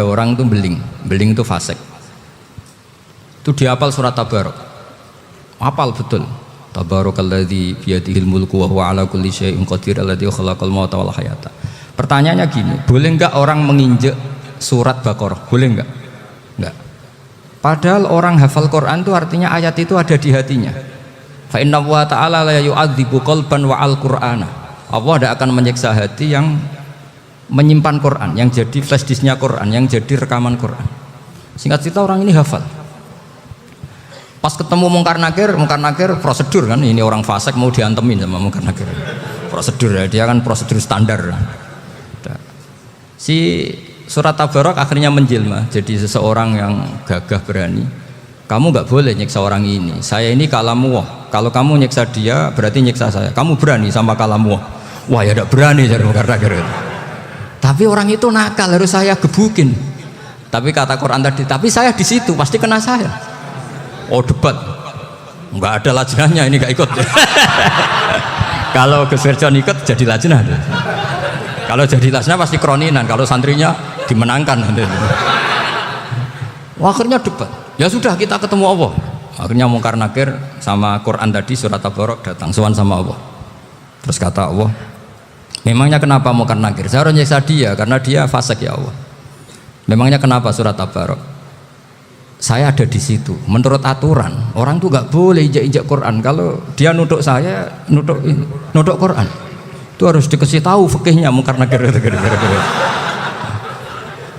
ada orang tuh beling itu fasik. Itu dihafal surat Tabarok. Hafal betul. Tabarakalladzi biyadihil mulku wa huwa ala kulli syai'in qadir alladzi khalaqal mauta wal hayata. Pertanyaannya gini, boleh enggak orang menginjek surat Baqarah? Boleh enggak? Enggak. Padahal orang hafal Quran itu artinya ayat itu ada di hatinya. Fa inna wa ta'ala la yu'adzibu qalban wa al-Qur'ana. Allah tidak akan menyiksa hati yang menyimpan Quran, yang jadi flash disknya Quran, yang jadi rekaman Quran. Singkat cerita orang ini hafal. Pas ketemu Mungkar Nakir prosedur kan, ini orang fasik mau diantemin sama Mungkar Nakir. Prosedur ya, dia kan prosedur standar. Si surat Tabarok akhirnya menjelma jadi seseorang yang gagah berani. Kamu nggak boleh nyiksa orang ini. Saya ini kalamullah. Kalau kamu nyiksa dia berarti nyiksa saya. Kamu berani sama kalamullah. Wah ya tidak berani jadi Mungkar Nakir. Tapi orang itu nakal, harus saya gebukin. Tapi kata Quran tadi, tapi saya di situ pasti kena saya. Oh debat, nggak ada lajnahnya ini nggak ikut. Kalau Gus Wirjon ikut jadi lajnah. Kalau jadi lajnah pasti kroninan. Kalau santrinya dimenangkan nanti. Wah, akhirnya debat. Ya sudah kita ketemu Allah. Akhirnya Mungkar Nakir sama Quran tadi surat Tabarok datang sowan sama Allah. Terus kata Allah, memangnya kenapa Mungkar Nakir? Saya harus nyiksa dia karena dia fasik ya Allah. Memangnya kenapa surat Tabarok? Saya ada di situ. Menurut aturan orang tuh nggak boleh injak-injak Quran. Kalau dia nutuk saya, nutuk Quran, itu harus dikasih tahu fikihnya Mungkar Nakir.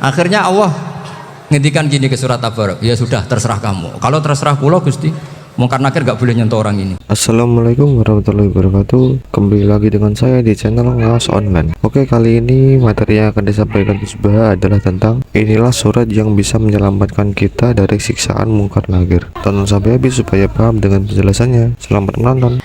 Akhirnya Allah ngendikan gini ke surat Tabarok, ya sudah terserah kamu. Kalau terserah kula Gusti, Mungkar Nakir gak boleh nyentuh orang ini. Assalamualaikum warahmatullahi wabarakatuh. Kembali lagi dengan saya di channel Ngawas Online. Oke, kali ini materi yang akan disampaikan Kusbah adalah tentang inilah surat yang bisa menyelamatkan kita dari siksaan Mungkar Nakir. Tonton sampai habis supaya paham dengan penjelasannya. Selamat menonton.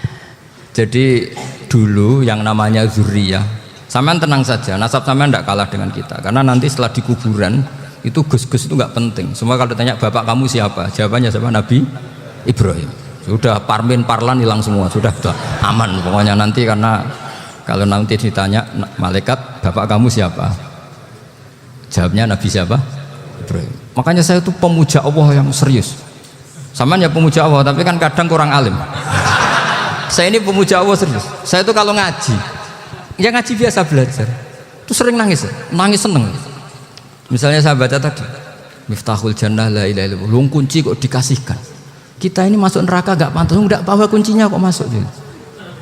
Jadi dulu yang namanya zuriyah, sampean tenang saja, nasab sampean tidak kalah dengan kita. Karena nanti setelah di kuburan itu gus-gus itu nggak penting. Semua kalau ditanya bapak kamu siapa, jawabannya siapa? Nabi Ibrahim. Sudah parmin parlan hilang semua, sudah aman pokoknya nanti. Karena kalau nanti ditanya malaikat bapak kamu siapa, jawabnya Nabi siapa? Ibrahim. Makanya saya itu pemuja Allah yang serius. Samaan ya pemuja Allah, tapi kan kadang kurang alim. Saya ini pemuja Allah serius. Saya itu kalau ngaji, ya ngaji biasa belajar, itu sering nangis seneng. Misalnya saya baca tadi, Miftahul Jannah la ilaha illallah, lung kunci kok dikasihkan. Kita ini masuk neraka gak pantas, enggak bawa kuncinya kok masuk.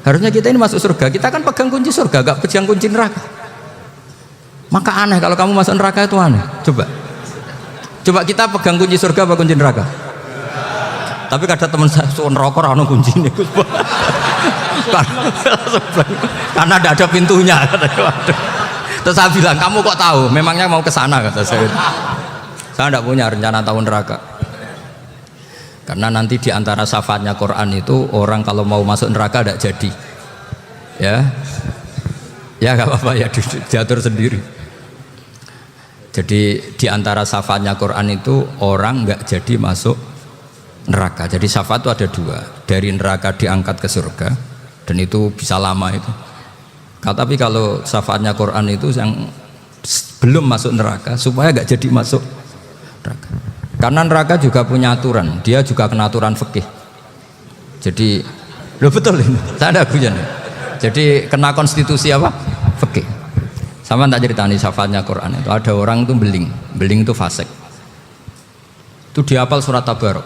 Harusnya kita ini masuk surga, kita kan pegang kunci surga, gak pegang kunci neraka. Maka aneh kalau kamu masuk neraka itu aneh. Coba kita pegang kunci surga apa kunci neraka? Tapi kadang teman saya suruh neraka ora ono kuncine. Karena tidak ada pintunya. Terus saya bilang, kamu kok tahu? Memangnya mau ke sana, kata saya. Saya tidak punya rencana tahu neraka. Karena nanti di antara syafaatnya Quran itu orang kalau mau masuk neraka tidak jadi. Ya nggak apa-apa ya, diatur sendiri. Jadi di antara syafaatnya Quran itu orang nggak jadi masuk neraka. Jadi syafaat itu ada dua, dari neraka diangkat ke surga, dan itu bisa lama itu. Tapi kalau syafaatnya Quran itu yang belum masuk neraka supaya nggak jadi masuk neraka. Karena neraka juga punya aturan, dia juga kena aturan fikih. Jadi, lo betul ini, saya ada guyon. Jadi kena konstitusi apa? Fikih. Sama tak ceritani syafaatnya Quran itu ada orang itu beling itu fasik. Itu dihafal surat Tabarok.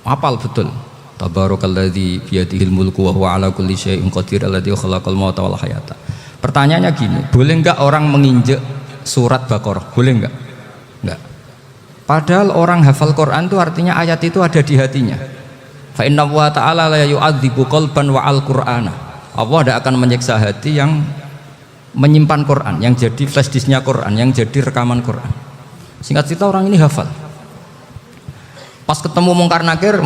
Hafal betul. Tabarakalladzi biyadihil mulku wa huwa ala kulli syai'in qadir alladzi khalaqal mauta wal hayata. Pertanyaannya gini, boleh enggak orang menginjek surat Baqarah? Boleh enggak? Enggak. Padahal orang hafal Quran itu artinya ayat itu ada di hatinya. Fa inna wa ta'ala la yu'adzibu qalban wa al-Qur'ana. Allah tidak akan menyiksa hati yang menyimpan Quran, yang jadi flash disknya Quran, yang jadi rekaman Quran. Singkat cerita orang ini hafal. Pas ketemu Mungkar Nakir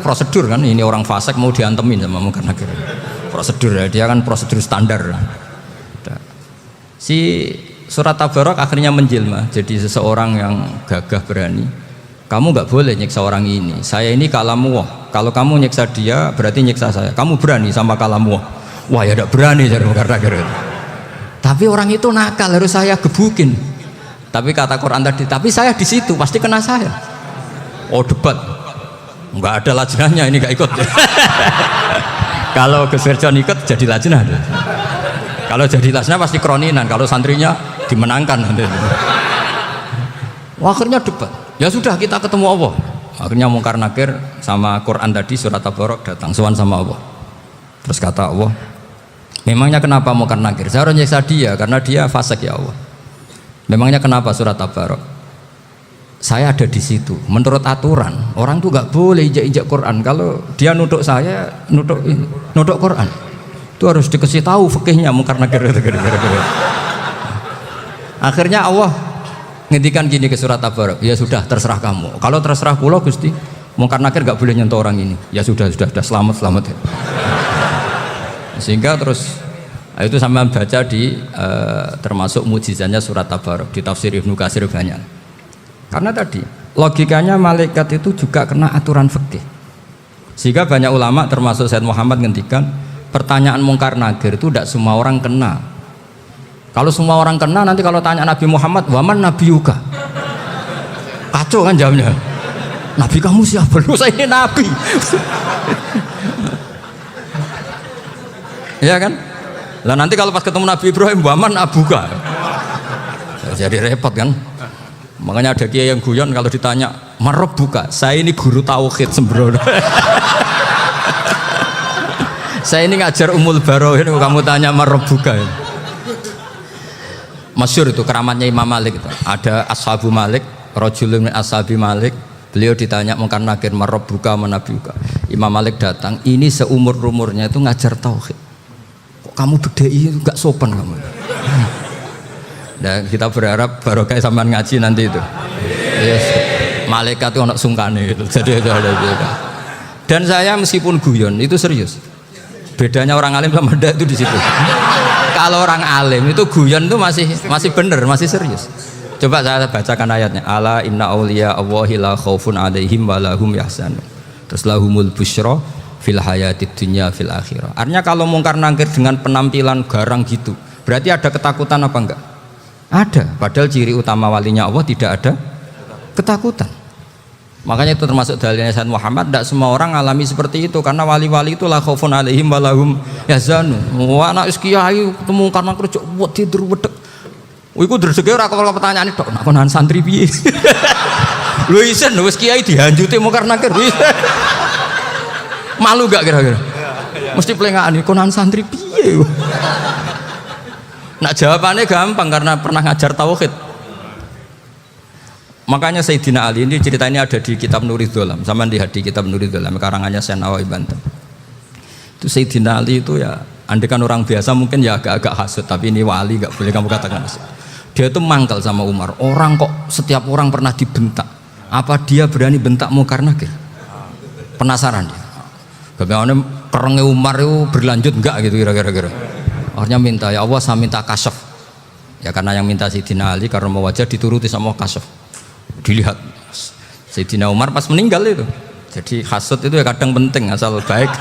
prosedur kan, ini orang fasik mau diantemin sama Mungkar Nakir. Prosedur ya, dia kan prosedur standar. Si surat Tabarok akhirnya menjelma jadi seseorang yang gagah berani. Kamu nggak boleh nyiksa orang ini. Saya ini kalamullah. Kalau kamu nyiksa dia berarti nyiksa saya. Kamu berani sama kalamullah. Wah ya tidak berani jadi Mungkar Nakir. Tapi orang itu nakal, harus saya gebukin. Tapi kata Quran tadi, tapi saya di situ pasti kena saya. Oh debat, nggak ada lajnahnya ini nggak ikut. Kalau Gus Wirjon ikut jadi lajnah. Kalau jadi lajnah pasti kroninan. Kalau santrinya dimenangkan. Wah, akhirnya debat. Ya sudah kita ketemu Allah. Akhirnya Mungkar Nakir sama Quran tadi surat Tabarok datang sowan sama Allah. Terus kata Allah, memangnya kenapa Mungkar Nakir? Saya harus nyiksa dia karena dia fasik ya Allah. Memangnya kenapa surat Tabarok? Saya ada di situ. Menurut aturan orang tuh nggak boleh injak-injak Quran. Kalau dia nuduk saya, nuduk Quran. Itu harus dikasih tahu fikihnya Mungkar Nakir. Akhirnya Allah ngendikan gini ke surat Tabarok. Ya sudah terserah kamu. Kalau terserah pulau Gusti, Mungkar Nakir nggak boleh nyentuh orang ini. Ya sudah selamat. Sehingga terus itu sama baca di termasuk mujizatnya surat Tabarok di tafsir Ibnu Katsir banyak. Karena tadi logikanya malaikat itu juga kena aturan fikih. Sehingga banyak ulama termasuk Said Muhammad ngendikan pertanyaan Mungkar Nakir itu tidak semua orang kena. Kalau semua orang kena nanti kalau tanya Nabi Muhammad, waman nabiyuka? Kacau kan jawabnya. Nabi kamu siapa? Lu saya ini nabi. Ya kan? Lah nanti kalau pas ketemu Nabi Ibrahim, waman abuka? Jadi repot kan? Makanya ada kiai yang guyon kalau ditanya, "Marabbuka?" Saya ini guru tauhid sembrono. Saya ini ngajar Ummul Barohin, kamu tanya Marabbuka. Masyhur itu keramatnya Imam Malik itu. Ada Ashabu Malik, rajulun min ashabi Malik. Beliau ditanya Mungkar Nakir, "Marabbuka manabiuka?" Imam Malik datang, ini seumur-umurnya itu ngajar tauhid. Kamu bedai enggak sopan kamu. Dan kita berharap barokah sampean ngaji nanti itu. Yes. Malaikat itu anak sungkane itu. Jadi itu ada juga. Dan saya meskipun guyon itu serius. Bedanya orang alim sama ndak itu di situ. Kalau orang alim itu guyon itu masih bener, masih serius. Coba saya bacakan ayatnya. Ala inna auliya Allahi la khaufun alaihim wa lahum yahzanun. Terus lahumul busyra fil hayatid dunya fil akhirah. Artinya kalau Mungkar Nakir dengan penampilan garang gitu, berarti ada ketakutan apa enggak? Ada. Padahal ciri utama walinya Allah tidak ada ketakutan. Makanya itu termasuk dalilnya Sayyid Muhammad. Tidak semua orang alami seperti itu karena wali-wali itu la khaufun alaihim wa lahum yahzanun. Wah anak kiai ketemu Mungkar Nakir cok tidur wedek. Iku dreseke ora kok pertanyaan tok nak konan santri piye. Lho isen wis kiai dihanjuti Mungkar Nakir. Malu gak kira-kira? Mesti pelengahan konan santri piye? Nak jawabannya gampang karena pernah ngajar tauhid. Makanya Sayyidina Ali ini cerita ini ada di kitab Nurul Dholam. Sama di kitab Nurul Dholam karangannya Syekh Nawawi Banten. Itu Sayyidina Ali itu ya, andekan orang biasa mungkin ya agak-agak hasut, tapi ini wali gak boleh kamu katakan hasut. Dia itu mangkal sama Umar. Orang kok setiap orang pernah dibentak. Apa dia berani bentak Mungkar Nakir? Penasaran dia. Bagaimana kerengnya Umar itu berlanjut enggak gitu kira-kira. Akhirnya minta, ya Allah saya minta kasyaf. Ya karena yang minta Sayyidina Ali karena mau wajah dituruti sama kasyaf. Dilihat Sayyidina Umar pas meninggal itu. Jadi hasud itu ya kadang penting asal baik.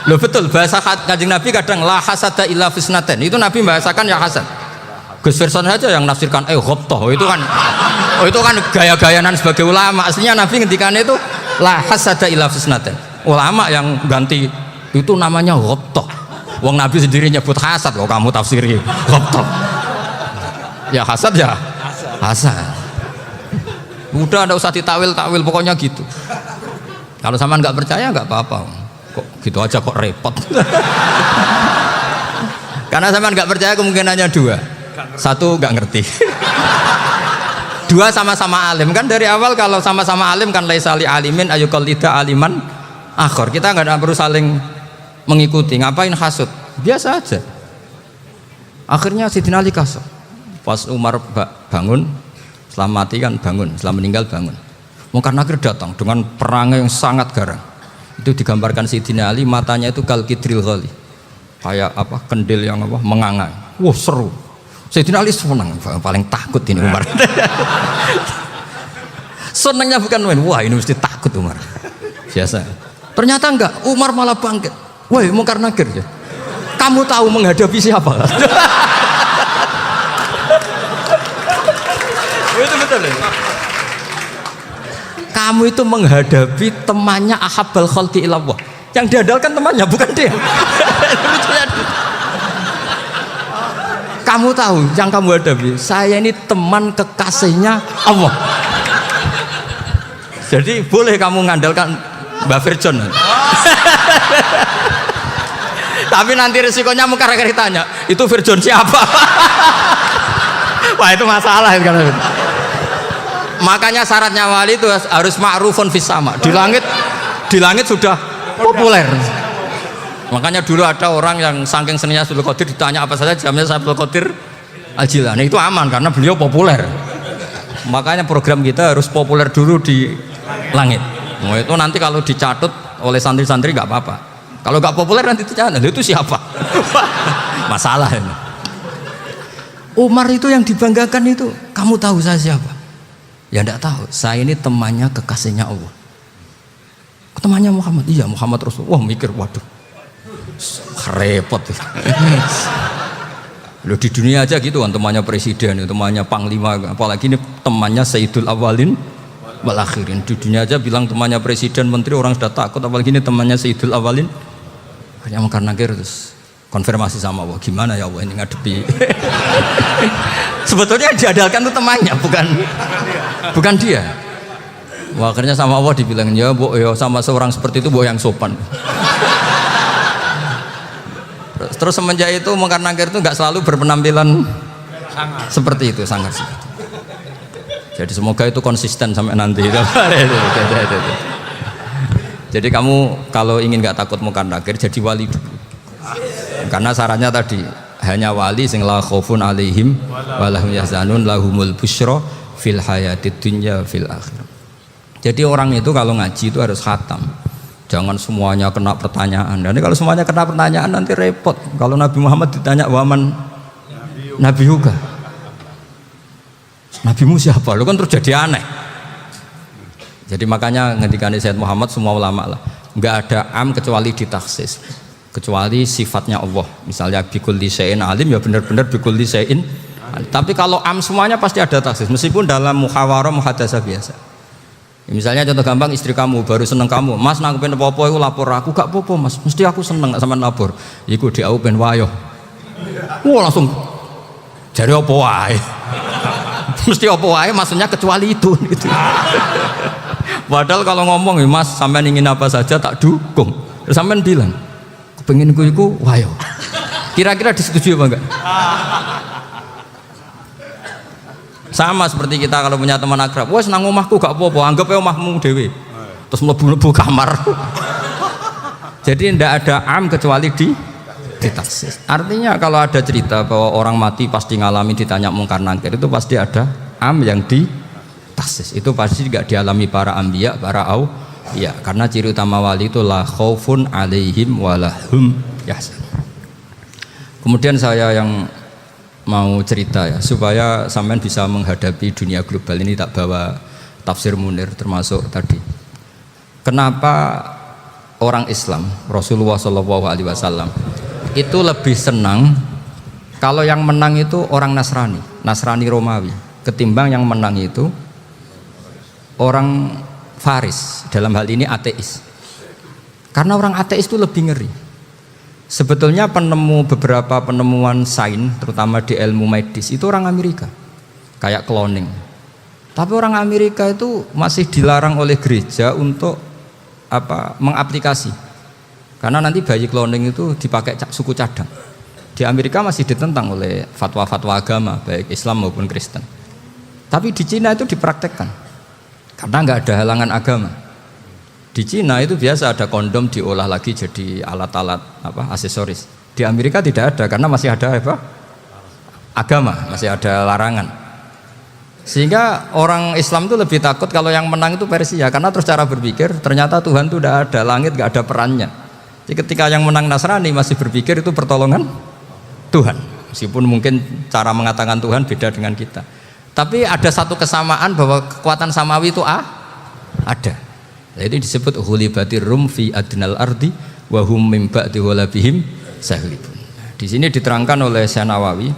Loh betul bahasa Kanjeng Nabi kadang la hasada illa fisnaten. Itu Nabi bahasakan ya hasad. Gus Wirson saja yang nafsirkan ghobtoh itu kan gaya-gayanan sebagai ulama. Aslinya Nabi ngendikannya itu la hasada illa fisnaten. Ulama yang ganti itu namanya ghobtoh. Wong Nabi sendiri nyebut hasad kok kamu tafsiri ghobtoh. Ya hasad ya hasad. Udah nggak usah ditawil-tawil pokoknya gitu. Kalau sama nggak percaya nggak apa-apa. Kok gitu aja kok repot. Karena sama nggak percaya kemungkinannya dua. Satu nggak ngerti. Dua sama-sama alim kan dari awal kalau sama-sama alim kan laisali alimin ayuqallida aliman akhor. Kita nggak perlu saling mengikuti. Ngapain hasud? Biasa aja. Akhirnya Sayyidina Ali kasih. Pas Umar bangun, setelah mati kan bangun, setelah meninggal bangun. Mungkar Nakir datang dengan perangai yang sangat garang. Itu digambarkan Sayyidina Ali matanya itu kal kidril ghali. Kayak apa? Kendil yang apa? Mengangang. Wah seru. Sayyidina Ali senang, paling takut ini Umar. Senangnya bukan main, wah ini mesti takut Umar. Biasa. Ternyata enggak, Umar malah bangkit. Woi Mungkar Nakir ya. Kamu tahu menghadapi siapa? Kamu itu menghadapi temannya ahabbal khalqi ilallah. Yang diandalkan temannya bukan dia. Kamu tahu yang kamu hadapi, saya ini teman kekasihnya Allah. Jadi boleh kamu ngandalkan Mbak Virjon. Tapi nanti risikonya muka tanya, itu Virjon siapa? Wah itu masalah kan. Makanya syaratnya wali itu harus ma'rufun fis sama. Di langit sudah populer. Makanya dulu ada orang yang saking seninya Abdul Qadir ditanya apa saja jamnya Abdul Qadir Al-Jilani, itu aman karena beliau populer. Makanya program kita harus populer dulu di langit. Nah, itu nanti kalau dicatut oleh santri-santri nggak apa-apa. Kalau nggak populer nanti ditanya, itu siapa? Masalah ini. Umar itu yang dibanggakan itu, kamu tahu saya siapa? Ya enggak tahu, saya ini temannya kekasihnya Allah. Temannya Muhammad, iya Muhammad Rasul. Wah mikir, waduh, repot. Loh di dunia aja gitu kan, temannya presiden, temannya panglima, apalagi ini temannya Sayyidul Awalin wal Akhirin. Di dunia aja bilang temannya presiden, menteri, orang sudah takut, apalagi ini temannya Sayyidul Awalin. Hanya mungkar nakir terus konfirmasi sama Allah, gimana ya Allah ini ngadepi. Sebetulnya yang diandalkan itu temannya, bukan dia. Wah, akhirnya sama Allah dibilang, ya bu, ya sama seorang seperti itu bu yang sopan. Terus semenjak itu mungkar nakir itu nggak selalu berpenampilan seperti itu, sangat sih. Jadi semoga itu konsisten sampai nanti. Jadi kamu kalau ingin nggak takut mungkar nakir, jadi wali dulu. Karena syaratnya tadi hanya wali sing la khaufun alaihim walahum yahzanun lahumul busyra fil hayatid dunya fil akhirah. Jadi orang itu kalau ngaji itu harus khatam. Jangan semuanya kena pertanyaan. Dan kalau semuanya kena pertanyaan nanti repot. Kalau Nabi Muhammad ditanya waman Nabi juga. Nabimu siapa? Lu kan terus jadi aneh. Jadi makanya ketika Sayyid Muhammad semua ulama lah, nggak ada am kecuali ditaksis, kecuali sifatnya Allah. Misalnya bikulli syai'in alim, ya benar-benar bikulli syai'in. Tapi kalau am semuanya pasti ada taksis, meskipun dalam muhawarah muhadasah biasa. Ya, misalnya contoh gampang, istri kamu baru seneng kamu, mas nak pengen apa-apa aku lapor aku, gak apa-apa mas, mesti aku seneng gak sama lapor. Iku di aku pengen wayo. Wah langsung jari apa wae. Mesti apa wae maksudnya kecuali itu gitu. Padahal kalau ngomong ya mas sampean ingin apa saja tak dukung. Terus sampean bilang pengen ku iku wayo. Kira-kira disetujui apa enggak? Sama seperti kita kalau punya teman akrab, wes nang omahku gak apa-apa, anggap aja omahmu dewe. Terus mlebu-mlebu kamar. Jadi tidak ada am kecuali ditaksis. Artinya kalau ada cerita bahwa orang mati pasti ngalami ditanya mungkar nakir, itu pasti ada am yang ditaksis. Itu pasti tidak dialami para anbiya, para auliya. Karena ciri utama wali itu la khaufun alaihim walahum yahzanun. Kemudian saya yang mau cerita ya, supaya sampean bisa menghadapi dunia global ini, tak bawa tafsir Munir termasuk tadi. Kenapa orang Islam, Rasulullah SAW itu lebih senang kalau yang menang itu orang Nasrani Romawi, ketimbang yang menang itu orang Faris, dalam hal ini ateis. Karena orang ateis itu lebih ngeri. Sebetulnya beberapa penemuan sains, terutama di ilmu medis, itu orang Amerika, kayak cloning. Tapi orang Amerika itu masih dilarang oleh gereja untuk mengaplikasi, karena nanti bayi cloning itu dipakai suku cadang. Di Amerika masih ditentang oleh fatwa-fatwa agama, baik Islam maupun Kristen. Tapi di Cina itu dipraktekkan, karena nggak ada halangan agama. Di Cina itu biasa ada kondom diolah lagi jadi alat-alat aksesoris. Di Amerika tidak ada karena masih ada agama, masih ada larangan. Sehingga orang Islam itu lebih takut kalau yang menang itu Persia, karena terus cara berpikir ternyata Tuhan itu tidak ada, langit nggak ada perannya. Jadi ketika yang menang Nasrani masih berpikir itu pertolongan Tuhan, meskipun mungkin cara mengatakan Tuhan beda dengan kita. Tapi ada satu kesamaan bahwa kekuatan samawi itu ada. Nah, itu disebut ghulibatir rum fi adnal ardi wa hum min ba'di ghalabihim sahlibun. Di sini diterangkan oleh Syekh Nawawi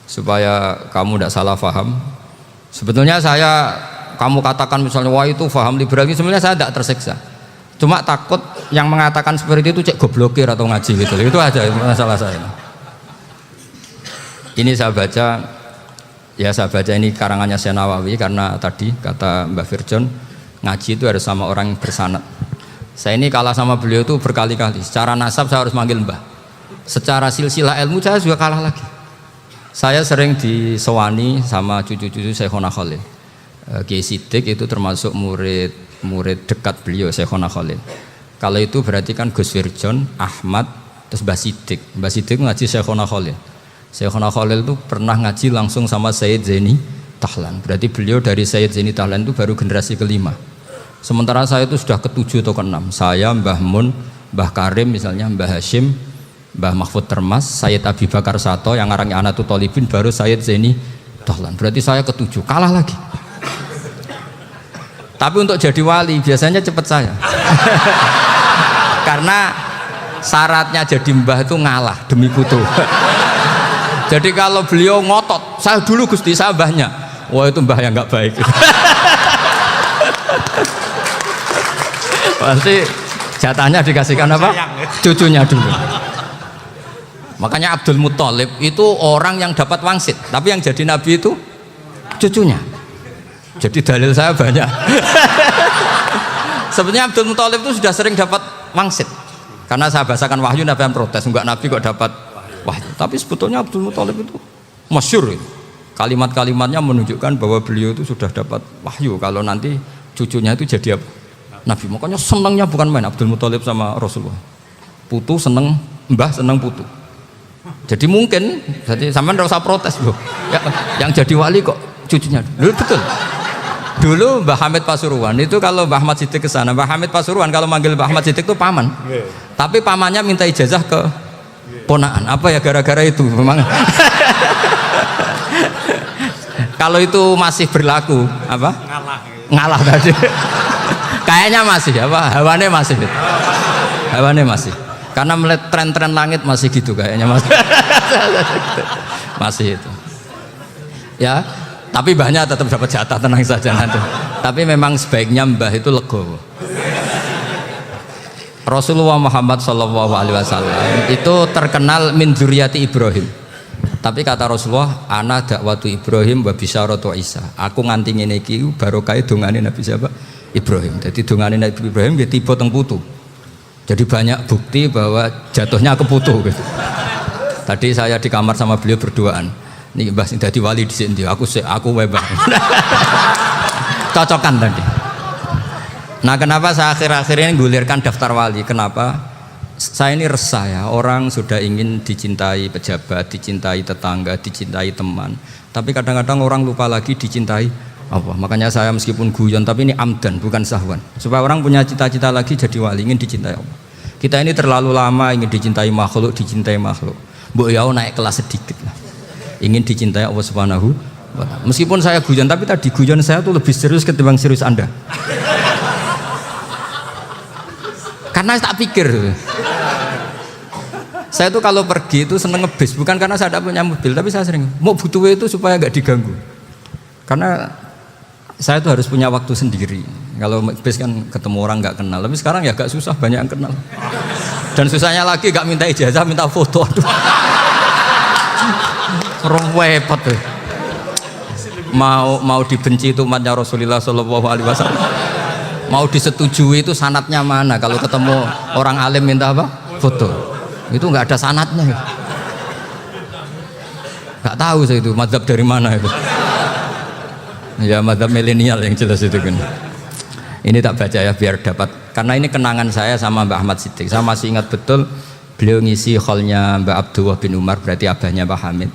supaya kamu tidak salah paham. Sebetulnya kamu katakan misalnya wah itu paham liberal, sebenarnya saya tidak tersiksa. Cuma takut yang mengatakan seperti itu cek goblokir atau ngaji gitu. Itu aja masalah saya. Ini saya baca ini karangannya Syekh Nawawi karena tadi kata Mbah Firjon ngaji itu harus sama orang yang bersanad. Saya ini kalah sama beliau itu berkali-kali. Secara nasab saya harus manggil Mbah. Secara silsilah ilmu saya juga kalah lagi. Saya sering disewani sama cucu-cucu Syekhona Khalil. Kiai Siddiq itu termasuk murid dekat beliau Syekhona Khalil. Kalau itu berarti kan Gus Firjon, Ahmad, terus Mbah Siddiq. Mbah Siddiq ngaji Syekhona Khalil. Syekhona Khalil itu pernah ngaji langsung sama Sayyid Zaini Tahlan. Berarti beliau dari Sayyid Zaini Tahlan itu baru generasi kelima. Sementara saya itu sudah ke-7 atau ke-6. Saya, Mbah Mun, Mbah Karim misalnya, Mbah Hashim, Mbah Mahfud Termas, Sayyid Abi Bakar Sato yang ngarangnya Anatul Thalibin, baru Sayyid Zaini Tahlan. Berarti saya ke-7, kalah lagi. Tapi untuk jadi wali biasanya cepat saya. Karena syaratnya jadi mbah itu ngalah demi putu. Jadi kalau beliau ngotot, saya dulu Gusti, saya mbahnya. Wah itu mbah yang nggak baik. Pasti jatahnya dikasihkan apa? Cucunya dulu. Makanya Abdul Muthalib itu orang yang dapat wangsit, tapi yang jadi nabi itu cucunya. Jadi dalil saya banyak. Sebenarnya Abdul Muthalib itu sudah sering dapat wangsit. Karena saya bahasakan wahyu, nabi yang protes, enggak nabi kok dapat wahyu. Tapi sebetulnya Abdul Muthalib itu masyhur. Kalimat-kalimatnya menunjukkan bahwa beliau itu sudah dapat wahyu kalau nanti cucunya itu jadi apa? Nabi. Makanya senangnya bukan main Abdul Muthalib sama Rasulullah. Putu seneng mbah, seneng putu. Jadi mungkin, jadi sampean enggak usah protes loh. Ya, yang jadi wali kok cucunya. Loh, betul. Dulu Mbah Hamid Pasuruan itu kalau Mbah Ahmad Siddiq ke sana, Mbah Hamid Pasuruan kalau manggil Mbah Ahmad Siddiq itu paman. Tapi pamannya minta ijazah ke ponaan. Apa ya gara-gara itu memang. Kalau itu masih berlaku apa? Ngalah tadi. Kayaknya masih apa? Hawane masih. Hawane masih. Karena melihat tren-tren langit masih gitu kayaknya masih. Masih itu. Ya, tapi mbahnya tetap dapat jatah, tenang saja nanti. Tapi memang sebaiknya mbah itu legowo. Rasulullah Muhammad SAW itu terkenal min dzurriyyati Ibrahim. Tapi kata Rasulullah, ana dakwatu Ibrahim wa bisyaratu Isa. Aku nganti ngene iki barokah dongane Nabi siapa? Ibrahim. Jadi dongane Nabi Ibrahim nggih tiba teng putu. Jadi banyak bukti bahwa jatuhnya ke putu gitu. Tadi saya di kamar sama beliau berduaan. Nih Mbah dadi wali di sini. Aku webah. Cocokan tadi. Nah, kenapa saya akhir-akhir ini gulirkan daftar wali? Kenapa? Saya ini resah ya, orang sudah ingin dicintai pejabat, dicintai tetangga, dicintai teman. Tapi kadang-kadang orang lupa lagi dicintai Allah. Makanya saya meskipun guyon, tapi ini amdan, bukan sahwan. Supaya orang punya cita-cita lagi jadi wali, ingin dicintai Allah. Kita ini terlalu lama ingin dicintai makhluk, Mbok ya naik kelas sedikit lah. Ingin dicintai Allah Subhanahu wa Ta'ala. Meskipun saya guyon, tapi tadi guyon saya tuh lebih serius ketimbang serius Anda. Karena tak pikir. Saya tuh kalau pergi itu seneng ngebis, bukan karena saya tidak punya mobil, tapi saya sering mau butuh itu supaya nggak diganggu. Karena saya tuh harus punya waktu sendiri. Kalau bis kan ketemu orang nggak kenal, tapi sekarang ya agak susah, banyak yang kenal. Dan susahnya lagi nggak minta ijazah, minta foto. Aduh, repot tuh. Mau dibenci itu umatnya Rasulullah Shallallahu Alaihi Wasallam. Mau disetujui itu sanatnya mana? Kalau ketemu orang alim minta apa? Foto. Itu nggak ada sanatnya. Nggak tahu saya itu mazhab dari mana itu. Ya mazhab milenial yang jelas itu kan. Ini tak baca ya biar dapat, karena ini kenangan saya sama Mbak Ahmad Siddiq. Saya masih ingat betul beliau ngisi hallnya Mbak Abdullah bin Umar, berarti abahnya Mbak Hamid.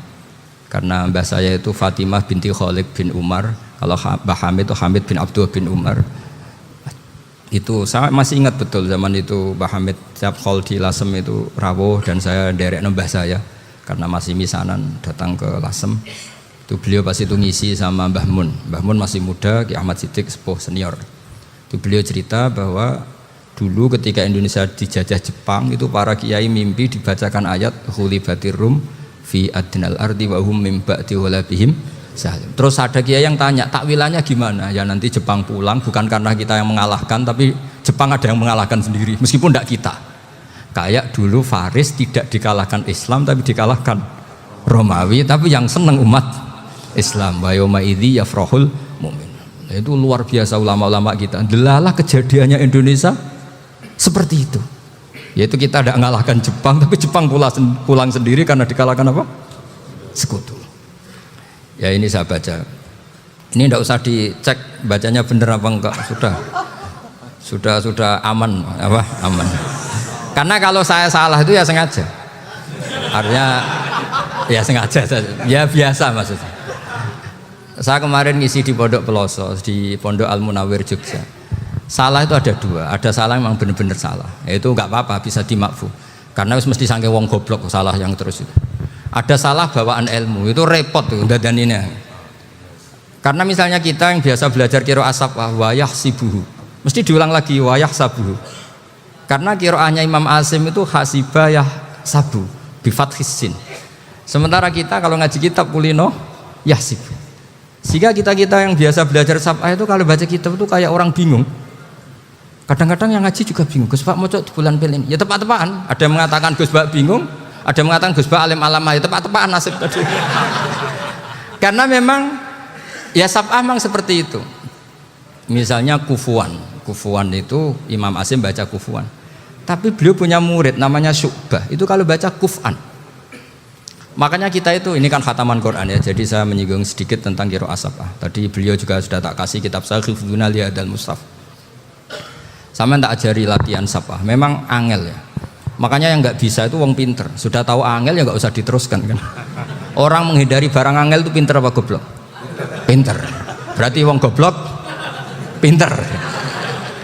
Karena mbah saya itu Fatimah binti Khalid bin Umar, kalau Mbak Hamid itu Hamid bin Abdullah bin Umar. Itu saya masih ingat betul zaman itu Mbak Hamid setiap hall di Lasem itu rawuh dan saya derek nembah saya karena masih misanan datang ke Lasem. Itu beliau pasti itu ngisi sama Mbah Mun. Mbah Mun masih muda, Ki Ahmad Siddiq sepuh senior. Itu beliau cerita bahwa dulu ketika Indonesia dijajah Jepang itu para kiai mimpi dibacakan ayat Khulibatir Rum fi adnal ardi wa hum mim ba'di ghalabihim zalim. Terus ada kiai yang tanya, takwilannya gimana? Ya nanti Jepang pulang bukan karena kita yang mengalahkan, tapi Jepang ada yang mengalahkan sendiri, meskipun tidak kita. Kayak dulu Faris tidak dikalahkan Islam, tapi dikalahkan Romawi, tapi yang senang umat Islam. Wa yauma idzi yafrahul mu'min. Itu luar biasa ulama-ulama kita. Delalah kejadiannya Indonesia seperti itu. Yaitu kita tidak mengalahkan Jepang, tapi Jepang pulang sendiri karena dikalahkan apa? Sekutu. Ya ini saya baca. Ini tidak usah dicek bacanya benar apa enggak. Sudah aman apa? Aman. Karena kalau saya salah itu ya sengaja. Artinya ya sengaja saja. Ya biasa maksudnya. Saya kemarin ngisi di Pondok Peloso, di Pondok Al Munawir Jogja. Salah itu ada dua. Ada salah yang memang benar-benar salah. Itu enggak apa-apa, bisa dimakfu. Karena mesti sangke wong goblok salah yang terus itu. Ada salah bawaan ilmu, itu repot tuh dadaninnya. Karena misalnya kita yang biasa belajar qiraah safah wayah sibuhu, mesti diulang lagi wayah sabuhu. Karena qiraahnya Imam Asim itu hasibah yah sabu bi fathis sin. Sementara kita kalau ngaji kitab kulino yahsibu. Sehingga kita yang biasa belajar safah itu kalau baca kitab itu kayak orang bingung. Kadang-kadang yang ngaji juga bingung. Gus Pak mau di bulan pilih, ya tepat-tepatan. Ada yang mengatakan Gus Pak bingung. Ada yang mengatakan Gus Pak alim alamah, ya tepat-tepatan nasib tadi. Karena memang ya sab'ah memang seperti itu. Misalnya kufuan itu Imam Asim baca kufuan. Tapi beliau punya murid namanya Syu'bah. Itu kalau baca kuf'an. Makanya kita itu, ini kan khataman Quran ya. Jadi saya menyinggung sedikit tentang qiraah sab'ah. Tadi beliau juga sudah tak kasih kitab saya Hifdzuna Lihadal Mustaf. Sama tak ajari latihan sab'ah. Memang angel ya. Makanya yang nggak bisa itu wong pinter. Sudah tahu angel ya nggak usah diteruskan kan. Orang menghindari barang angel itu pinter apa goblok? Pinter. Berarti wong goblok pinter.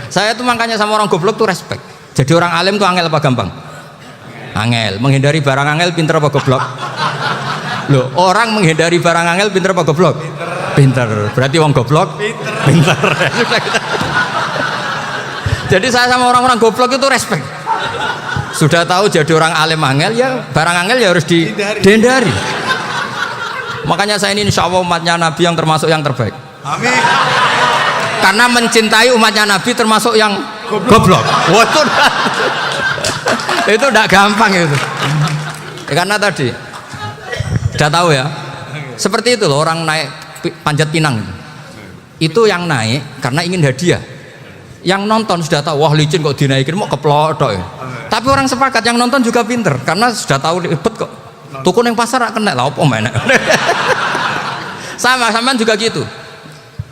Saya tuh makanya sama orang goblok tuh respect. Jadi orang alim tuh angel apa gampang? Angel. Menghindari barang angel pinter apa goblok? Loh, orang menghindari barang angel pinter apa goblok? Pinter. Berarti wong goblok pinter. Jadi saya sama orang-orang goblok itu respect. Sudah tahu jadi orang alim angel ya barang angel ya harus dihindari. Makanya saya ini insya Allah umatnya Nabi yang termasuk yang terbaik. Amin. Karena mencintai umatnya Nabi termasuk yang goblok. Waduh, itu tidak gampang itu. Ya, karena tadi sudah tahu ya. Seperti itu loh orang naik panjat pinang itu yang naik karena ingin hadiah. Yang nonton sudah tahu wah licin kok dinaikin mau keplodok ya. Tapi orang sepakat yang nonton juga pinter karena sudah tahu ribet kok. Tukun yang pasar kena lah apa mana. Sama juga gitu.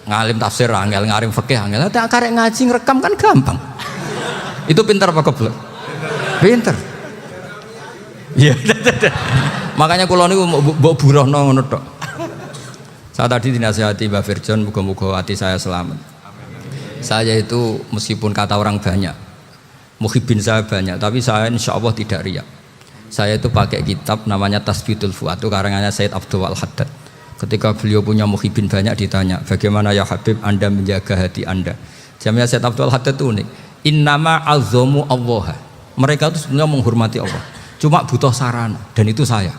Ngalim tafsir angel, ngalim fikih angel. Tapi karek ngaji ngerekam kan gampang. Itu pinter apa goblok? Pinter. Iya. Makanya kula niku mbok burohno ngono tok. Saya tadi dinasihati Mbak Firjon muga-muga hati saya selamat. Saya itu meskipun kata orang banyak, muhibin saya banyak, tapi saya insya Allah tidak riak. Saya itu pakai kitab namanya Tasbitul Fuad, itu karangannya Said Abdul Al-Haddad. Ketika beliau punya muhibin banyak ditanya, bagaimana ya Habib Anda menjaga hati Anda? Jamnya Said Abdul Al-Haddad itu unik. Innama azzamu Allah. Mereka itu sebenarnya menghormati Allah, cuma butuh sarana, dan itu saya.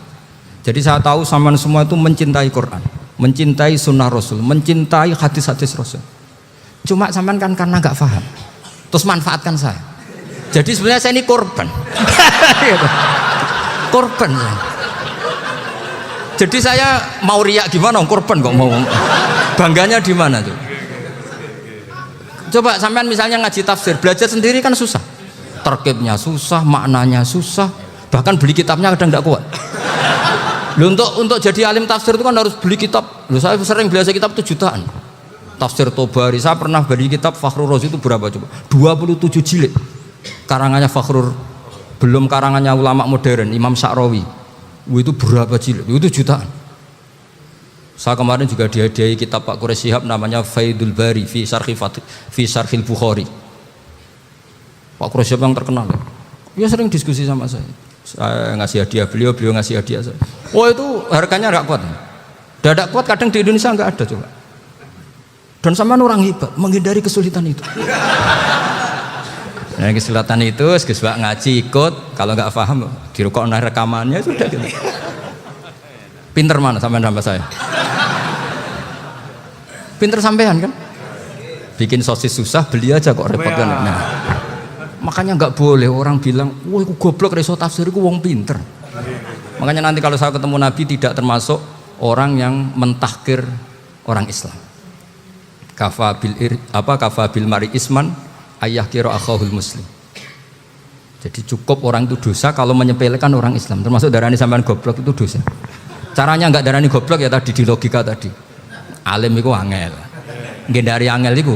Jadi saya tahu sampean semua itu mencintai Quran, mencintai sunnah Rasul, mencintai hadis-hadis Rasul. Cuma sampean kan karena nggak paham, terus manfaatkan saya. Jadi sebenarnya saya ini korban. Korban. Jadi saya mau riak gimana? Korban kok mau. Bangganya di mana tuh? Coba sampean misalnya ngaji tafsir, belajar sendiri kan susah. Terkibnya susah, maknanya susah, bahkan beli kitabnya kadang nggak kuat. Loh, untuk jadi alim tafsir itu kan harus beli kitab. Loh, saya sering belajar kitab itu jutaan. Tafsir Tobari, saya pernah beli kitab Fakhrur Razi itu berapa coba? 27 jilid. Karangannya Fakhrur, belum karangannya ulama modern Imam Sya'rawi. Itu berapa jilid? Itu jutaan. Saya kemarin juga dihadiahi kitab Pak Quraish Shihab namanya Faidul Bari fi Syarhil Bukhari. Pak Quraish Shihab yang terkenal. Dia sering diskusi sama saya. Saya ngasih hadiah beliau ngasih hadiah saya. Oh itu harganya nggak kuat. Tidak kuat kadang di Indonesia nggak ada coba. Dan sama orang hebat menghindari kesulitan itu. Nah, kesulitan itu, Gus Bak ngaji ikut, kalau nggak paham dirukokno rekamannya sudah gitu. Pinter mana sampean sama saya? Pinter sampean kan? Bikin sosis susah, beli aja kok repot kan. Nah, makanya nggak boleh orang bilang, wah aku goblok reso tafsir, aku wong pinter. Makanya nanti kalau saya ketemu Nabi tidak termasuk orang yang mentahkir orang Islam. Kafa bil mari isman ayah kira akhahul muslim. Jadi cukup orang itu dosa kalau menyepelekan orang Islam, termasuk darani sampean goblok itu dosa. Caranya nggak darani goblok ya tadi di logika tadi. Alim itu angel, gendari angel itu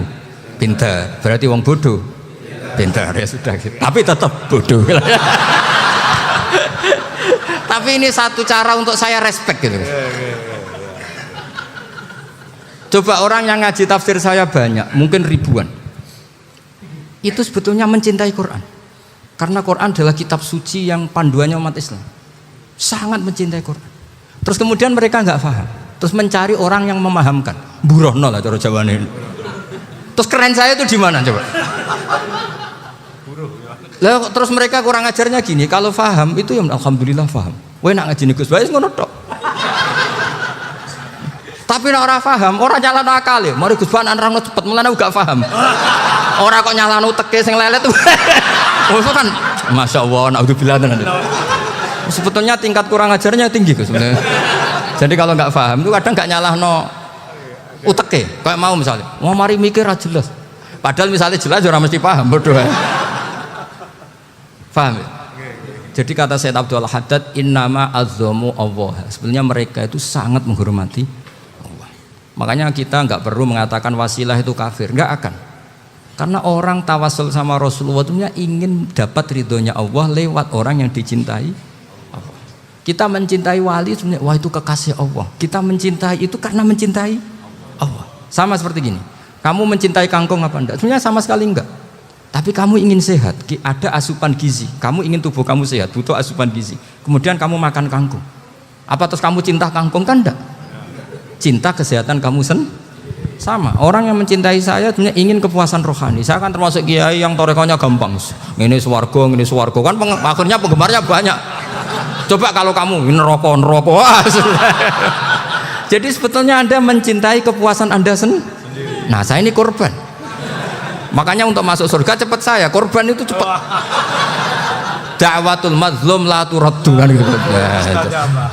pinter. Berarti wong bodoh pinter ya sudah gitu. Tapi tetap bodoh. Tapi ini satu cara untuk saya respect gitu. Coba orang yang ngaji tafsir saya banyak, mungkin ribuan. Itu sebetulnya mencintai Quran. Karena Quran adalah kitab suci yang panduannya umat Islam. Sangat mencintai Quran. Terus kemudian mereka nggak paham. Terus mencari orang yang memahamkan. Burohno lah cara jawabannya. Terus keren saya itu di mana coba? Lah terus mereka kurang ajarnya gini. Kalau paham itu ya alhamdulillah paham. Wah nak ngaji Gus Bae ngono tok. Tapi nek ora paham, ora nyalano akal ya. Mari Gus Bae nerangno cepet mulane gak paham. Ora kok nyalano teke sing lelet. Oh kan, masya Allah, naudzubillah tenan. Sebetulnya tingkat kurang ajarnya tinggi Gus sebenarnya. Jadi kalau nggak paham itu kadang nggak nyalahno uteke. Kayak mau misalnya, mau mari mikir aja jelas. Padahal misalnya jelas orang mesti paham berdoa. Paham ya? Jadi kata Sayyid Abdul Haddad, innama azzamu Allah. Sebenarnya mereka itu sangat menghormati Allah. Makanya kita nggak perlu mengatakan wasilah itu kafir, nggak akan. Karena orang tawasul sama Rasulullah itu ingin dapat ridhonya Allah lewat orang yang dicintai Allah. Kita mencintai wali sebenarnya, wah itu kekasih Allah. Kita mencintai itu karena mencintai Allah. Sama seperti gini, kamu mencintai kangkung apa enggak? Sebenarnya sama sekali enggak. Tapi kamu ingin sehat, ada asupan gizi. Kamu ingin tubuh kamu sehat, butuh asupan gizi. Kemudian kamu makan kangkung. Apa terus kamu cinta kangkung? Kan enggak. Cinta kesehatan kamu sama. Orang yang mencintai saya sebenarnya ingin kepuasan rohani. Saya kan termasuk kiai yang torekonya gampang. Ini swarga kan akhirnya penggemarnya banyak. Coba kalau kamu ini neraka. Wah, jadi sebetulnya Anda mencintai kepuasan Anda sendiri. Nah, saya ini korban. Makanya untuk masuk surga cepat saya. Korban itu cepat. Da'watul mazlum la turaddu kan gitu.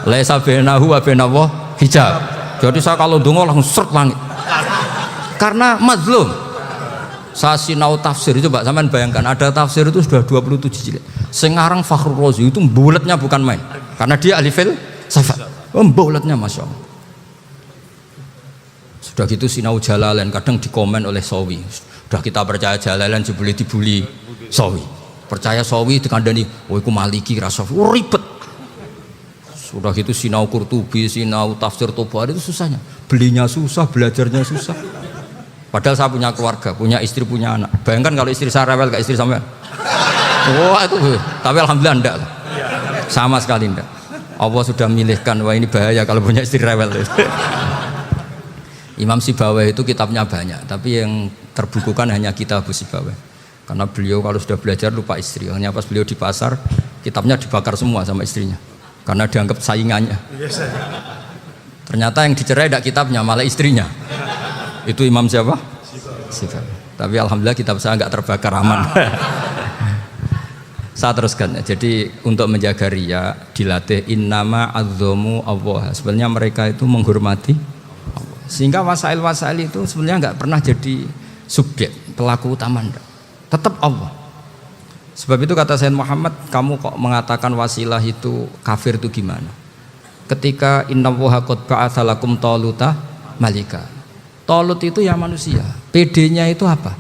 Laisa bainahu wa bainallah hijab. Jadi saya kalau dongo langsung seret langit. Karena mazlum. Saya sinau tafsir itu, Pak, sampean bayangkan ada tafsir itu sudah 27 jilid. Sekarang Fakhrul Razi itu bulatnya bukan main. Karena dia ahli filsafat. Bulatnya Masya Allah. Sudah gitu sinau Jalalain kadang dikomen oleh Sawi. Sudah kita percaya Jalalain dibuli Sawi. Percaya Sawi dikandani, "Oh iku Maliki rasa ribet." Sudah gitu sinau Qurtubi, sinau tafsir Tabari itu susahnya. Belinya susah, belajarnya susah. Padahal saya punya keluarga, punya istri, punya anak. Bayangkan kalau istri saya rewel, gak istri sampean. Wah itu, tapi alhamdulillah enggak. Sama sekali enggak. Allah sudah milihkan, wah ini bahaya kalau punya istri rewel. Imam Sibawayh itu kitabnya banyak, tapi yang terbukukan hanya kitab Sibawayh. Karena beliau kalau sudah belajar lupa istri. Hanya pas beliau di pasar, kitabnya dibakar semua sama istrinya. Karena dianggap saingannya. Ternyata yang dicerai tidak kitabnya, malah istrinya. Itu Imam siapa? Sibawayh. Tapi alhamdulillah kitab saya nggak terbakar, aman. Saya teruskan. Jadi untuk menjaga riya dilatih innama azzamu Allah. Sebenarnya mereka itu menghormati Allah. Sehingga wasail itu sebenarnya nggak pernah jadi subjek pelaku utama, enggak. Tetap Allah. Sebab itu kata Sayyid Muhammad, kamu kok mengatakan wasilah itu kafir itu gimana? Ketika innallaha qad ba'atsa lakum taluta malika. Talut itu ya manusia. PD-nya itu apa?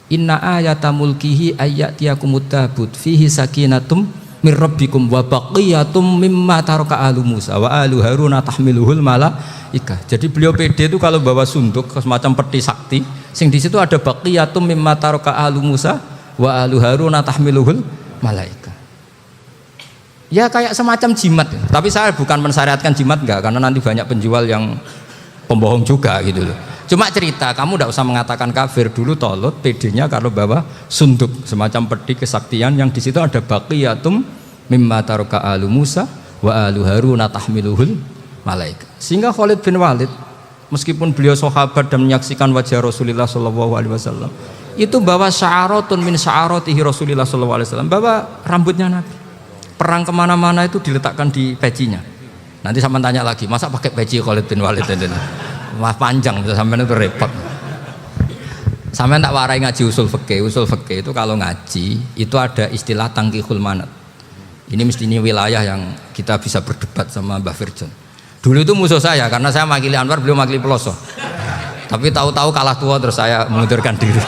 Inna ayata mulkihi ayyatiyakumut tabut fihi sakinatum mir rabbikum wa baqiyatum mimma taraka alu Musa wa alu Haruna tahmiluhul malaika. Jadi beliau PD itu kalau bawa sunduk semacam peti sakti, sing di situ ada baqiyatum mimma taraka alu Musa wa alu Haruna tahmiluhul malaika. Ya kayak semacam jimat. Tapi saya bukan mensyariatkan jimat enggak, karena nanti banyak penjual yang pembohong juga gitu loh. Cuma cerita, kamu tidak usah mengatakan kafir. Dulu Talut PD-nya kalau bawa sunduk semacam peti kesaktian yang di situ ada baqiyatum mimma taraka alu Musa wa alu Haruna tahmiluhul malaika. Sehingga Khalid bin Walid meskipun beliau sahabat dan menyaksikan wajah Rasulullah Shallallahu Alaihi Wasallam, itu bawa sya'aratun min sya'aratihi Rasulullah Shallallahu Alaihi Wasallam, bawa rambutnya Nabi. Perang kemana-mana itu diletakkan di pecinya. Nanti sama tanya lagi, masa pakai peci Khalid bin Walid ini? Wah panjang, sampai itu repot. Sampai tak warai ngaji usul fikih. Usul fikih itu kalau ngaji itu ada istilah tangkihul manat. Ini mestinya wilayah yang kita bisa berdebat sama Mbah Firjon. Dulu itu musuh saya karena saya makili Anwar, beliau makili Peloso. Tapi tahu-tahu kalah tua terus saya mengundurkan diri.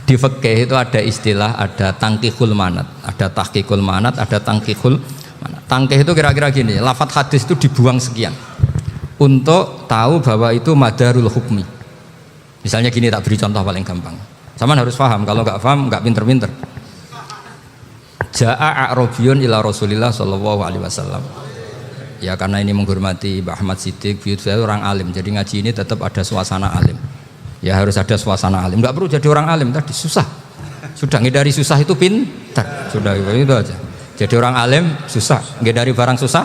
Di fikih itu ada istilah, ada tangkihul manat, ada tahqiqul manat, ada tangkihul manat. Tangkih itu kira-kira gini, lafadz hadis itu dibuang sekian untuk tahu bahwa itu madarul hukmi. Misalnya gini, tak beri contoh paling gampang. Saman harus paham, kalau nggak paham nggak pinter-pinter. Ja'a a'rabiyun ila Rasulillah sallallahu alaihi wasallam. Ya karena ini menghormati Mbah Ahmad Siddiq, saya orang alim, jadi ngaji ini tetap ada suasana alim. Ya harus ada suasana alim. Nggak perlu jadi orang alim tadi, susah. Sudah ngedari susah itu pintar. Sudah itu aja. Jadi orang alim susah, ngedari barang susah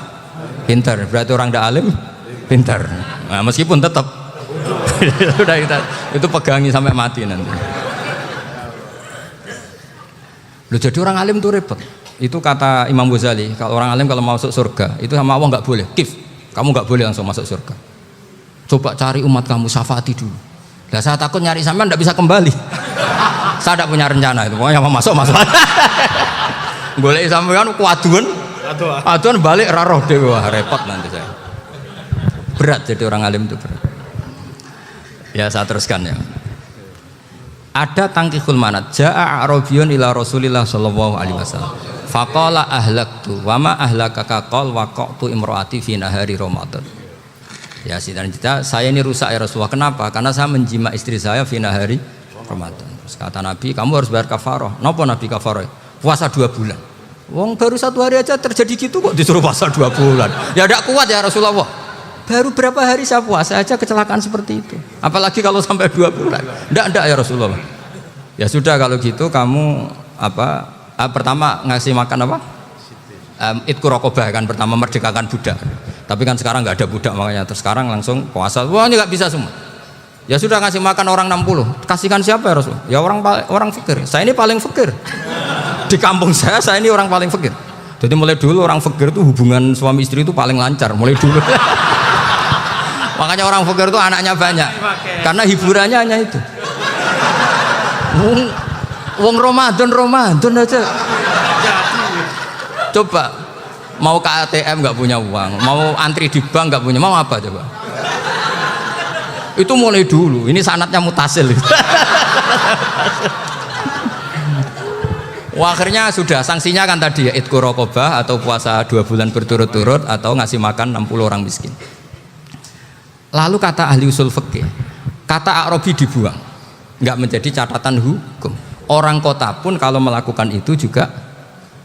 pintar. Berarti orang tidak alim pintar. Nah, meskipun tetap sudah itu pegangi sampai mati nanti. Loh, jadi orang alim itu repot. Itu kata Imam Ghazali, kalau orang alim kalau mau masuk surga itu sama Allah nggak boleh. Kif, kamu nggak boleh langsung masuk surga. Coba cari umat kamu, syafaati dulu. Nah, saya takut nyari sampean tidak bisa kembali. Saya tidak punya rencana itu, pokoknya mau masuk. Golek sampean kuaduan, aduan balik raroh dewe, wah repot nanti saya. Berat jadi orang alim itu berat. Ya saya teruskan ya. Ada tangkihul manat. Ja'a a'rabiyun ila Rasulillah sallallahu alaihi wasallam. Faqala ahlaktu wa ma ahlakaka qal waqa'tu imraati fi nahari Ramadan. Ya cerita saya ini rusak ya Rasulullah. Kenapa? Karena saya menjima istri saya fi nahari Ramadan. Terus kata Nabi, kamu harus bayar kafarah. Napa Nabi kafarah? Puasa 2 bulan. Wong baru 1 hari aja terjadi gitu kok disuruh puasa 2 bulan. Ya tidak kuat ya Rasulullah. Baru berapa hari saya puasa aja kecelakaan seperti itu. Apalagi kalau sampai 2 bulan. Tidak ya Rasulullah. Ya sudah kalau gitu kamu pertama ngasih makan apa? Idku rokobah kan, pertama merdekakan budak. Tapi kan sekarang nggak ada budak, makanya terus sekarang langsung puasa. Wah ini nggak bisa semua. Ya sudah ngasih makan orang 60. Kasihkan siapa ya Rasul? Ya orang fakir. Saya ini paling fakir. Di kampung saya ini orang paling fakir. Jadi mulai dulu orang fakir itu hubungan suami istri itu paling lancar. Mulai dulu. Makanya orang fakir itu anaknya banyak. Karena hiburannya hanya itu. Wong Ramadan aja. Coba mau ke ATM nggak punya uang, mau antri di bank nggak punya, mau apa coba? Itu mulai dulu. Ini sanatnya mutasil. Wah, akhirnya sudah sanksinya kan tadi ya idku rokobah atau puasa 2 bulan berturut-turut atau ngasih makan 60 orang miskin. Lalu kata ahli usul fikih, kata a'robi dibuang, nggak menjadi catatan hukum. Orang kota pun kalau melakukan itu juga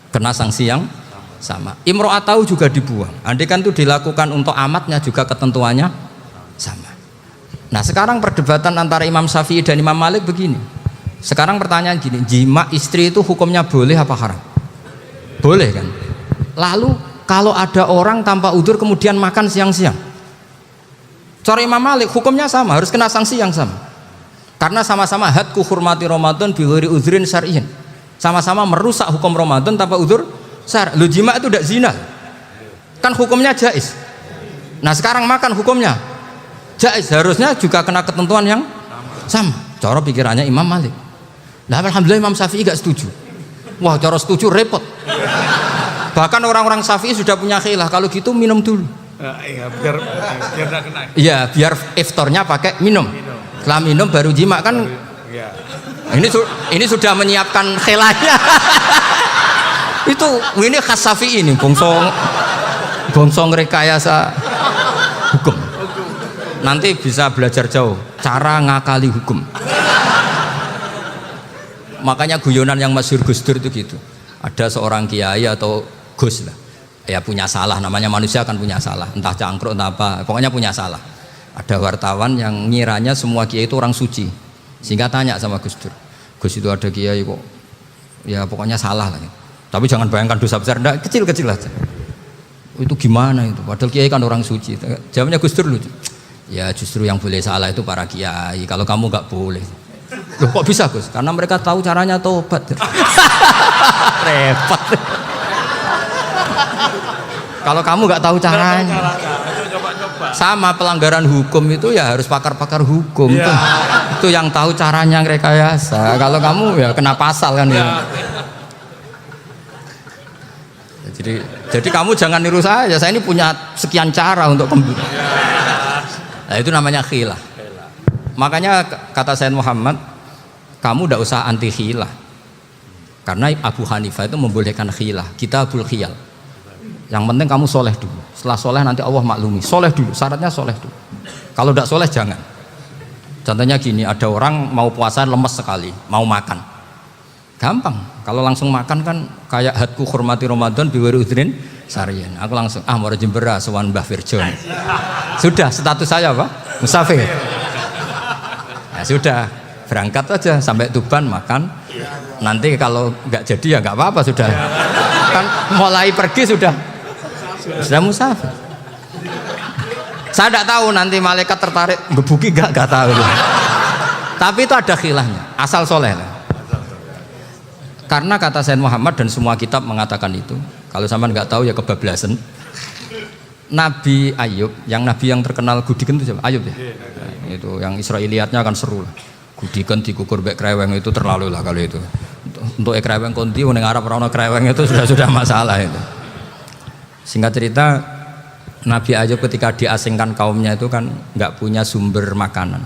kena sanksi yang sama. Imro'atau juga dibuang. Andai kan itu dilakukan untuk amatnya juga ketentuannya sama. Nah sekarang perdebatan antara Imam Syafi'i dan Imam Malik begini. Sekarang pertanyaan gini, jima istri itu hukumnya boleh apa haram? Boleh kan? Lalu kalau ada orang tanpa udzur kemudian makan siang-siang, cara Imam Malik hukumnya sama, harus kena sanksi yang sama. Karena sama-sama hadku hurmati Ramadan bi ghairi udzrin syar'iyyin. Sama-sama merusak hukum Ramadan tanpa udzur syar'. Lu jima itu tidak zina. Kan hukumnya jaiz. Nah, sekarang makan hukumnya jaiz, harusnya juga kena ketentuan yang sama. Cara pikirannya Imam Malik. Nah, alhamdulillah Imam Syafi'i gak setuju. Wah, cara setuju repot. Bahkan orang-orang Syafi'i sudah punya khilaf, kalau gitu minum dulu. Iya, biar enggak kena. Iya, biar iftarnya pakai minum. Setelah minum baru jima kan. Iya. Ini sudah menyiapkan khilafnya. ini khas Syafi'i ini, bongsong rekayasa hukum. Nanti bisa belajar jauh cara ngakali hukum. Makanya guyonan yang masyhur Gus Dur itu gitu. Ada seorang kiai atau Gus lah, ya punya salah, namanya manusia kan punya salah, entah cangkruk entah apa, pokoknya punya salah. Ada wartawan yang ngiranya semua kiai itu orang suci, sehingga tanya sama Gus Dur, Gus itu ada kiai kok, ya pokoknya salah lah. Tapi jangan bayangkan dosa besar, enggak, kecil-kecil aja. Itu gimana itu? Padahal kiai kan orang suci. Jawabnya Gus Dur lucu. Ya justru yang boleh salah itu para kiai. Kalau kamu nggak boleh. Loh, kok bisa Gus? Karena mereka tahu caranya tobat. Repot. Kalau kamu nggak tahu caranya. Sama pelanggaran hukum itu ya harus pakar-pakar hukum. Itu yang tahu caranya rekayasa. Kalau kamu ya kena pasal kan ya. Jadi kamu jangan niru saya ini punya sekian cara untuk kembali. Nah itu namanya khilah. Makanya kata Sayyid Muhammad, kamu tidak usah anti khilah, karena Abu Hanifah itu membolehkan khilah, kitabul khiyal. Yang penting kamu soleh dulu, setelah soleh nanti Allah maklumi. Soleh dulu, syaratnya soleh dulu. Kalau tidak soleh jangan. Contohnya gini, ada orang mau puasa lemes sekali, mau makan, gampang. Kalau langsung makan kan kayak hadku hormati Ramadan biwari udrin sarian. Aku langsung mau jembera sowan Mbah Firjon. Sudah status saya apa? Musafir. Ya sudah, berangkat aja sampai Tuban makan. Nanti kalau nggak jadi ya nggak apa-apa sudah. Kan mulai pergi sudah musafir. Saya tidak tahu nanti malaikat tertarik ngebuki nggak tahu. Tapi itu ada khilahnya, asal soleh lah. Karena kata Sayyid Muhammad dan semua kitab mengatakan itu. Kalau sampean nggak tahu ya kebablasan. Nabi Ayub, nabi yang terkenal Gudiken itu siapa? Ayub ya. Nah, itu yang Israiliyatnya akan seru lah. Gudiken dikukur bek kreweng itu terlalu lah kalau itu. Untuk kreweng konti ning Arab ora ono kreweng itu sudah masalah itu. Singkat cerita, Nabi Ayub ketika diasingkan kaumnya itu kan nggak punya sumber makanan.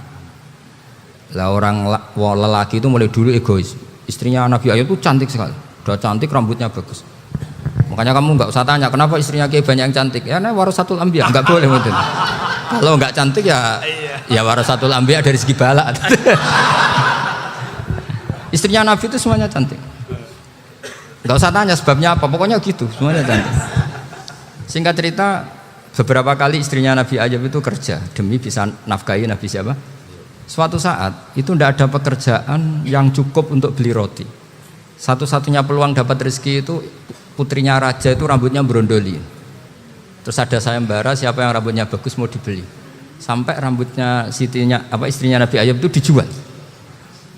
Lah orang lelaki itu mulai dulu egois. Istrinya Nabi Ayub itu cantik sekali, udah cantik, rambutnya bagus. Makanya kamu nggak usah tanya kenapa istrinya kayak banyak yang cantik. Ya warasatul anbiya, nggak boleh mungkin. Kalau nggak cantik ya warasatul anbiya dari segi balak. Istrinya Nabi itu semuanya cantik. Nggak usah tanya sebabnya apa, pokoknya gitu, semuanya cantik. Singkat cerita, beberapa kali istrinya Nabi Ayub itu kerja demi bisa nafkahi Nabi siapa? Suatu saat itu tidak ada pekerjaan yang cukup untuk beli roti. Satu-satunya peluang dapat rezeki itu putrinya raja itu rambutnya berondoli. Terus ada sayembara siapa yang rambutnya bagus mau dibeli. Sampai rambutnya istrinya Nabi Ayub itu dijual.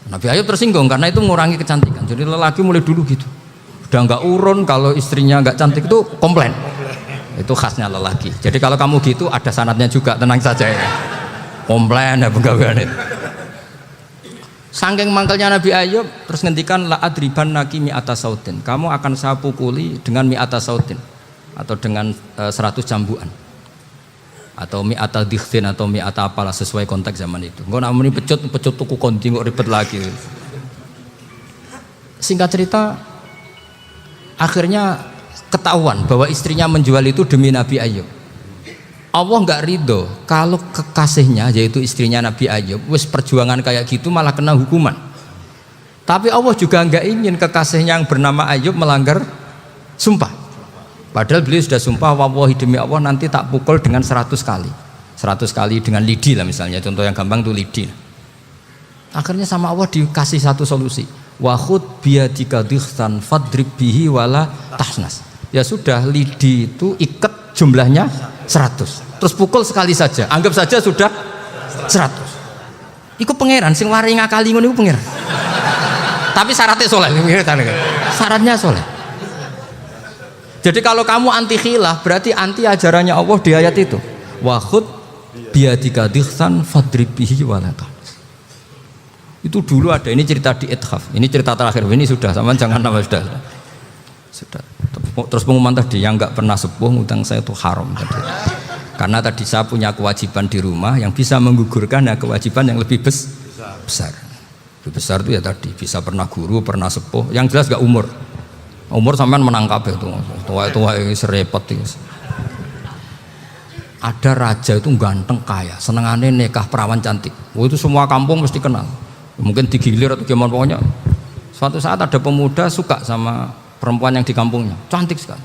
Nabi Ayub tersinggung karena itu mengurangi kecantikan. Jadi lelaki mulai dulu gitu. Udah nggak urun kalau istrinya nggak cantik itu komplain. Itu khasnya lelaki. Jadi kalau kamu gitu ada sanadnya juga, tenang saja ya. Komplain ya pegawaian itu. Saking mangkelnya Nabi Ayub terus ngendikan la adriban naki mi'ata sautin. Kamu akan saya pukuli dengan mi'ata sautin atau dengan 100 cambukan. Atau mi'ata dikhtin atau mi'ata apalah sesuai konteks zaman itu. Engko nak muni pecut tuku konti kok ribet lagi. Singkat cerita akhirnya ketahuan bahwa istrinya menjual itu demi Nabi Ayub. Allah nggak ridho kalau kekasihnya yaitu istrinya Nabi Ayub wis perjuangan kayak gitu malah kena hukuman. Tapi Allah juga nggak ingin kekasihnya yang bernama Ayub melanggar sumpah. Padahal beliau sudah sumpah wallahi demi Allah nanti tak pukul dengan 100 kali. 100 kali dengan lidi lah misalnya, contoh yang gampang tuh lidi. Akhirnya sama Allah dikasih satu solusi. Wa khud biyadika dikhsan fadrib bihi wala tahnas. Ya sudah, lidi itu ikat jumlahnya 100. Terus pukul sekali saja. Anggap saja sudah 100. Iku pangeran sing wari ngakali ngono iku pangeran. Tapi syaratnya soleh. Syaratnya soleh. Jadi kalau kamu anti khilaf berarti anti ajarannya Allah di ayat itu. Wa khud biyadika dikhsan fadrib bihi wala tahnas. Itu dulu ada, ini cerita di Ithaf. Ini cerita terakhir. Ini sudah, sama jangan nama sudah. Terus pengumuman tadi yang nggak pernah sepuh ngutang saya itu haram tadi. Karena tadi saya punya kewajiban di rumah yang bisa menggugurkan ya kewajiban yang lebih besar. Lebih besar itu ya tadi bisa pernah guru, pernah sepuh. Yang jelas nggak umur. Umur sampean menang kabeh tuh. Tua serepot itu. Ada raja itu ganteng kaya, senengane nikah perawan cantik. Itu semua kampung mesti kenal. Mungkin digilir atau gimana pokoknya. Suatu saat ada pemuda suka sama perempuan yang di kampungnya, cantik sekali.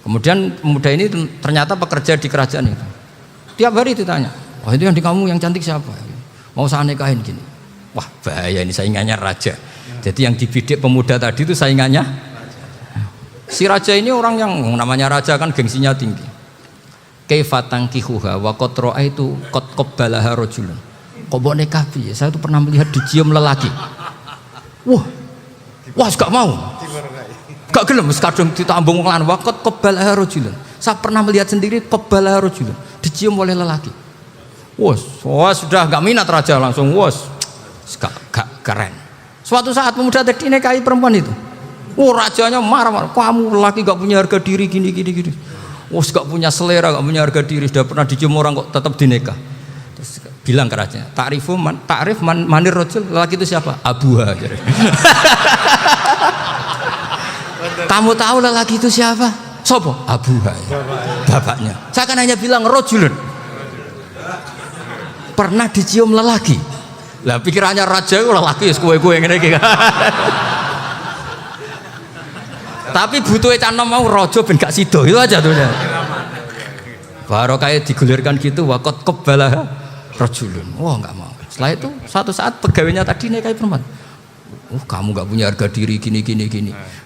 Kemudian pemuda ini ternyata pekerja di kerajaan itu. Tiap hari ditanya, wah itu yang di kamu yang cantik siapa? Mau saya nikahin gini. Wah bahaya ini saingannya raja. Jadi yang dibidik pemuda tadi itu saingannya. Si raja ini orang yang namanya raja kan gengsinya tinggi. kaifatang kihuha wa qad raaitu qad qabbalaha rajulun. Kok mbok nikah piye? Saya itu pernah melihat dicium lelaki. Wah, gak mau. Gak gelem wis kadung ditambung lan wa qad qabbalaha rajulun. Saya pernah melihat sendiri qabbalaha rajulun, dicium oleh lelaki. Wah, sudah gak minat raja langsung gak keren. Suatu saat pemuda tadi nikahi perempuan itu. Rajanya marah-marah. Kamu lelaki gak punya harga diri gini. Gak punya selera, gak punya harga diri. Sudah pernah dicium orang kok tetap dinikah. Terus bilang ke raja, ta'rif manir rajul, lelaki itu siapa? Abuha. Kamu tahu lelaki itu siapa? Sopo? Abuha. Bapaknya. Saya kan hanya bilang rajulun. Pernah dicium lelaki. Lah pikirannya raja itu lelaki kue ngene iki. Tapi butuhnya canom mau rojo ben gak sido itu aja tuh. Baru kayak digulirkan gitu wakot kebalah rojulun. Wah nggak mau. Setelah itu suatu saat pegawainya tadi nikahi perempuan. Kamu nggak punya harga diri gini.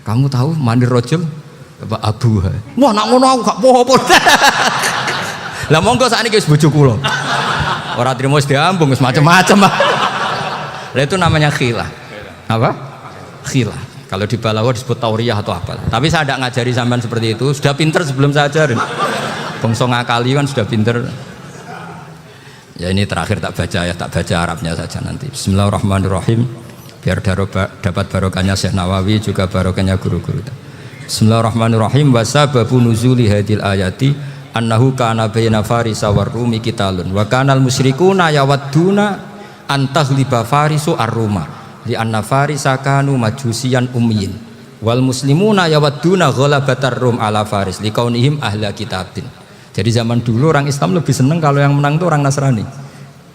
Kamu tahu mandir rojul? Bapak Abu. Wah nak ngono aku gak apa-apa. Lah monggo sakniki wis bojo kula. Ora trimo wis diambung wis macam-macam. Lah itu namanya khilah. Apa? Khilah. Kalau di Balawa disebut tauriyah atau apa. Tapi saya tidak ngajari sampean seperti itu. Sudah pinter sebelum saya ajarin. Bangsa ngakali kan sudah pinter. Ya ini terakhir tak baca Arabnya saja nanti. Bismillahirrahmanirrahim. Biar dapat barokahnya Syekh Nawawi juga barokahnya guru-guru. Bismillahirrahmanirrahim. Wasababu nuzuli hadil ayati annahu kana baina farisa war rumi qitalun wa kanal musyrikuna yawadduna antaghliba farisu ar-ruma. Di anna farisa kanu majusiyan ummiyin wal muslimuna yawadduna ghalabatar rum ala faris liqaunihim ahla kitabin. Jadi zaman dulu orang Islam lebih senang kalau yang menang itu orang Nasrani.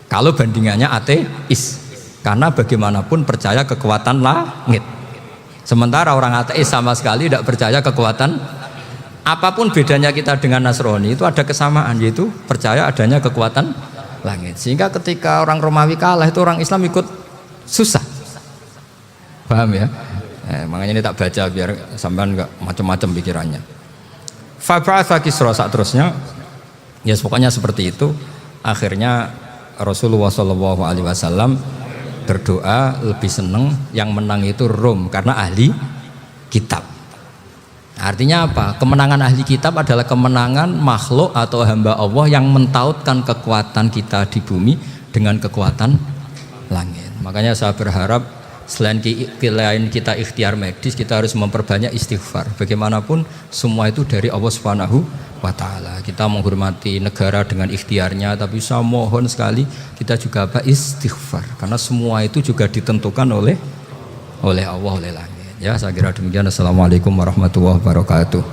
Kalau bandingannya ateis. Karena bagaimanapun percaya kekuatan langit. Sementara orang ateis sama sekali tidak percaya kekuatan. Apapun bedanya kita dengan Nasrani itu ada kesamaan, yaitu percaya adanya kekuatan langit. Sehingga ketika orang Romawi kalah itu orang Islam ikut susah. Paham ya? Makanya ini tak baca biar sampean enggak macam-macam pikirannya. Fab'atha Kisra saat terusnya, ya pokoknya seperti itu. Akhirnya Rasulullah SAW berdoa lebih senang yang menang itu Rom karena ahli kitab. Artinya apa? Kemenangan ahli kitab adalah kemenangan makhluk atau hamba Allah yang mentautkan kekuatan kita di bumi dengan kekuatan langit. Makanya saya berharap selain kita ikhtiar medis, kita harus memperbanyak istighfar. Bagaimanapun semua itu dari Allah Subhanahu wa Ta'ala. Kita menghormati negara dengan ikhtiarnya, tapi saya mohon sekali kita juga istighfar, karena semua itu juga ditentukan oleh Allah, oleh langit. Ya, saya kira demikian. Assalamualaikum warahmatullahi wabarakatuh.